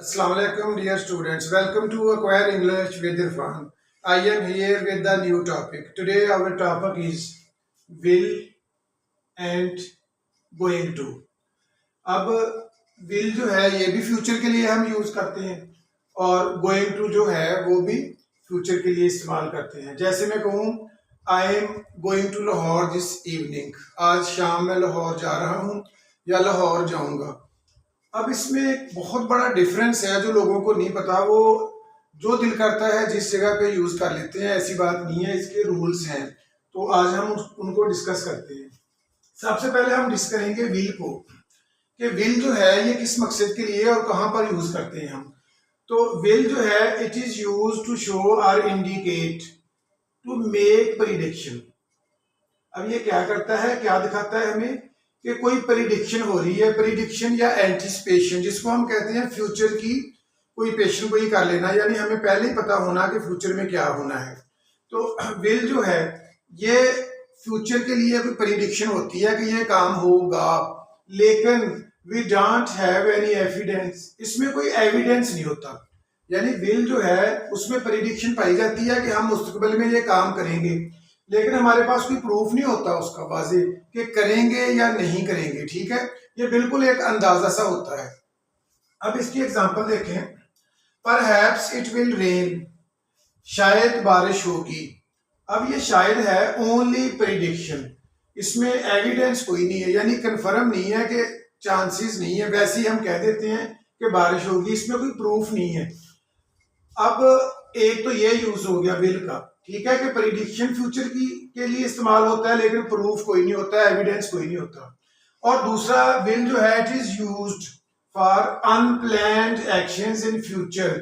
Assalamu alaikum dear students. Welcome to Acquire English with Irfan. I am here with the new topic. Today our topic is will and going to. अब will जो है ये भी future के लिए हम use करते हैं और going to जो है वो भी फ्यूचर के लिए इस्तेमाल करते हैं। जैसे मैं कहूँ I am going to Lahore this evening, आज शाम मैं लाहौर जा रहा हूँ या लाहौर जाऊंगा। अब इसमें एक बहुत बड़ा डिफरेंस है जो लोगों को नहीं पता, वो जो दिल करता है जिस जगह पे यूज कर लेते हैं, ऐसी बात नहीं है, इसके रूल्स हैं। तो आज हम उनको डिस्कस करते हैं। सबसे पहले हम डिस्कस करेंगे विल को, कि विल जो है ये किस मकसद के लिए और कहाँ पर यूज करते हैं हम। तो विल जो है it is use to show और इंडिकेट टू मेक प्रिडिक्शन। अब ये क्या करता है, क्या दिखाता है हमें कि कोई प्रिडिक्शन हो रही है, प्रिडिक्शन या एंटिसिपेशन जिसको हम कहते हैं फ्यूचर की कोई पेशन को ही कर लेना, यानी हमें पहले ही पता होना कि फ्यूचर में क्या होना है। तो विल जो है ये फ्यूचर के लिए कोई प्रिडिक्शन होती है कि ये काम होगा, लेकिन we don't have any evidence, इसमें कोई एविडेंस नहीं होता। यानी विल जो है उसमें प्रिडिक्शन पाई जाती है कि हम मुस्तकबिल में ये काम करेंगे, लेकिन हमारे पास कोई प्रूफ नहीं होता उसका वाजे कि करेंगे या नहीं करेंगे। ठीक है, ये बिल्कुल एक अंदाजा सा होता है। अब इसकी एग्जांपल देखें, परहैप्स इट विल रेन, शायद बारिश होगी। अब ये शायद है ओनली प्रिडिक्शन, इसमें एविडेंस कोई नहीं है, यानी कंफर्म नहीं है कि चांसेस नहीं है, वैसे ही हम कह देते हैं कि बारिश होगी, इसमें कोई प्रूफ नहीं है। अब एक तो ये यूज हो गया विल का, ठीक है, कि प्रिडिक्शन फ्यूचर की के लिए इस्तेमाल होता है लेकिन प्रूफ कोई नहीं होता, एविडेंस कोई नहीं होता। और दूसरा विल जो है it is used for unplanned actions in future,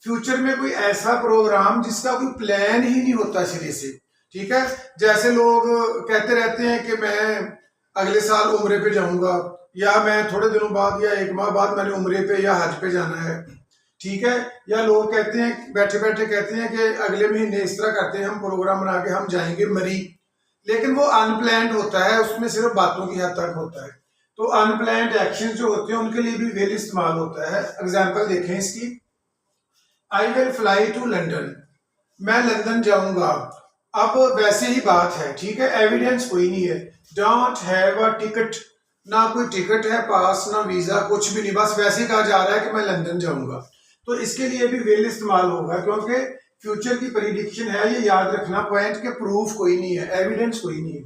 future में कोई ऐसा प्रोग्राम जिसका कोई प्लान ही नहीं होता सिरे से। ठीक है, जैसे लोग कहते रहते हैं कि मैं अगले साल उम्रे पे जाऊंगा, या मैं थोड़े दिनों बाद या एक माह बाद मैंने उम्रे पे या हज पे जाना है। ठीक है, या लोग कहते हैं बैठे बैठे कहते हैं कि अगले महीने इस तरह करते हैं, हम प्रोग्राम बना के हम जाएंगे मरी, लेकिन वो अनप्लान्ड होता है, उसमें सिर्फ बातों की हद तक होता है। तो अनप्लान्ड एक्शन जो होते हैं उनके लिए भी विल इस्तेमाल होता है। एग्जाम्पल देखें इसकी, I will fly to London, मैं लंदन जाऊंगा। अब वैसे ही बात है, ठीक है, एविडेंस कोई नहीं है। डोंट हैव अ टिकट, ना कोई टिकट है पास, ना वीजा, कुछ भी नहीं, बस वैसे ही कहा जा रहा है कि मैं लंदन जाऊंगा। तो इसके लिए भी विल इस्तेमाल होगा, क्योंकि फ्यूचर की प्रिडिक्शन है, ये याद रखना पॉइंट के प्रूफ कोई नहीं है, एविडेंस कोई नहीं है।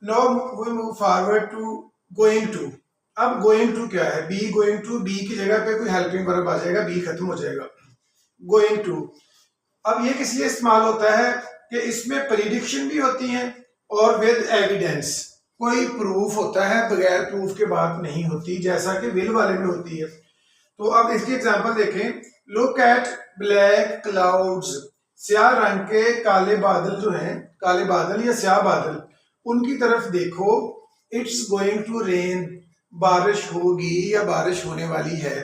Now we move forward to going to. अब गोइंग टू क्या है, बी गोइंग टू, बी की जगह पे कोई हेल्पिंग वर्ब आ जाएगा, बी खत्म हो जाएगा, गोइंग टू। अब ये किस लिए इस्तेमाल होता है कि इसमें प्रिडिक्शन भी होती है और विद एविडेंस, कोई प्रूफ होता है, बगैर प्रूफ के बात नहीं होती, जैसा कि विल वाले में होती है। तो अब इसकी एग्जांपल देखें, लुक एट ब्लैक क्लाउड्स, स्याह रंग के काले बादल जो हैं, काले बादल या स्याह बादल, उनकी तरफ देखो। इट्स गोइंग टू रेन, बारिश होगी या बारिश होने वाली है।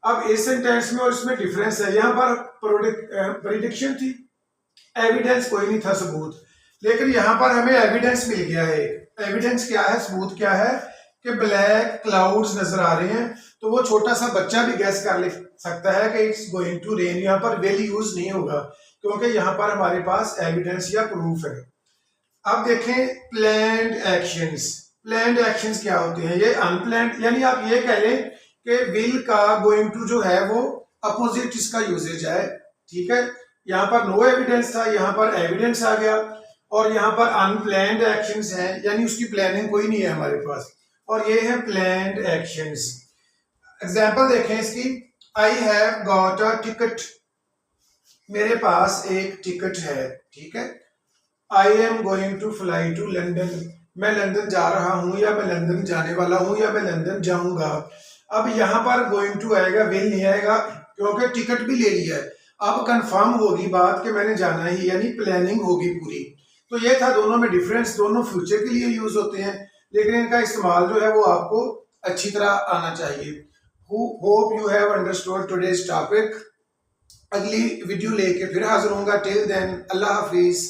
अब इस सेंटेंस में और इसमें डिफरेंस है, यहाँ पर प्रिडिक्शन थी, एविडेंस कोई नहीं था, सबूत, लेकिन यहाँ पर हमें एविडेंस मिल गया है। एविडेंस क्या है, सबूत क्या है कि ब्लैक क्लाउड्स नजर आ रहे हैं, तो वो छोटा सा बच्चा भी गैस कर ले सकता है कि इट्स गोइंग टू रेन। यहाँ पर विल यूज नहीं होगा क्योंकि यहाँ पर हमारे पास एविडेंस या प्रूफ है। अब देखें प्लान्ड एक्शंस, प्लान्ड एक्शंस क्या होते हैं, ये अनप्लान्ड, यानी आप ये कह लें कि विल का गोइंग टू जो है वो अपोजिट इसका यूजेज है। ठीक है, यहाँ पर नो एविडेंस था, यहाँ पर एविडेंस आ गया, और यहाँ पर अनप्लान्ड एक्शंस हैं, यानी उसकी प्लानिंग कोई नहीं है हमारे पास, और ये है प्लान्ड एक्शंस। एग्जाम्पल देखें इसकी, I have got a ticket, मेरे पास एक टिकट है। ठीक है, I am going to fly to London, मैं लंदन जा रहा हूं या मैं लंदन जाने वाला हूं या मैं लंदन जाऊंगा। अब यहाँ पर गोइंग टू आएगा, विल नहीं आएगा, क्योंकि टिकट भी ले लिया है। अब कंफर्म होगी बात कि मैंने जाना ही, यानी प्लानिंग होगी पूरी। तो ये था दोनों में डिफरेंस, दोनों फ्यूचर के लिए यूज होते हैं, लेकिन इनका इस्तेमाल जो है वो आपको अच्छी तरह आना चाहिए। Hope you have understood today's topic. अगली वीडियो लेके फिर हाजिर होऊंगा, टिल देन अल्लाह हाफिज।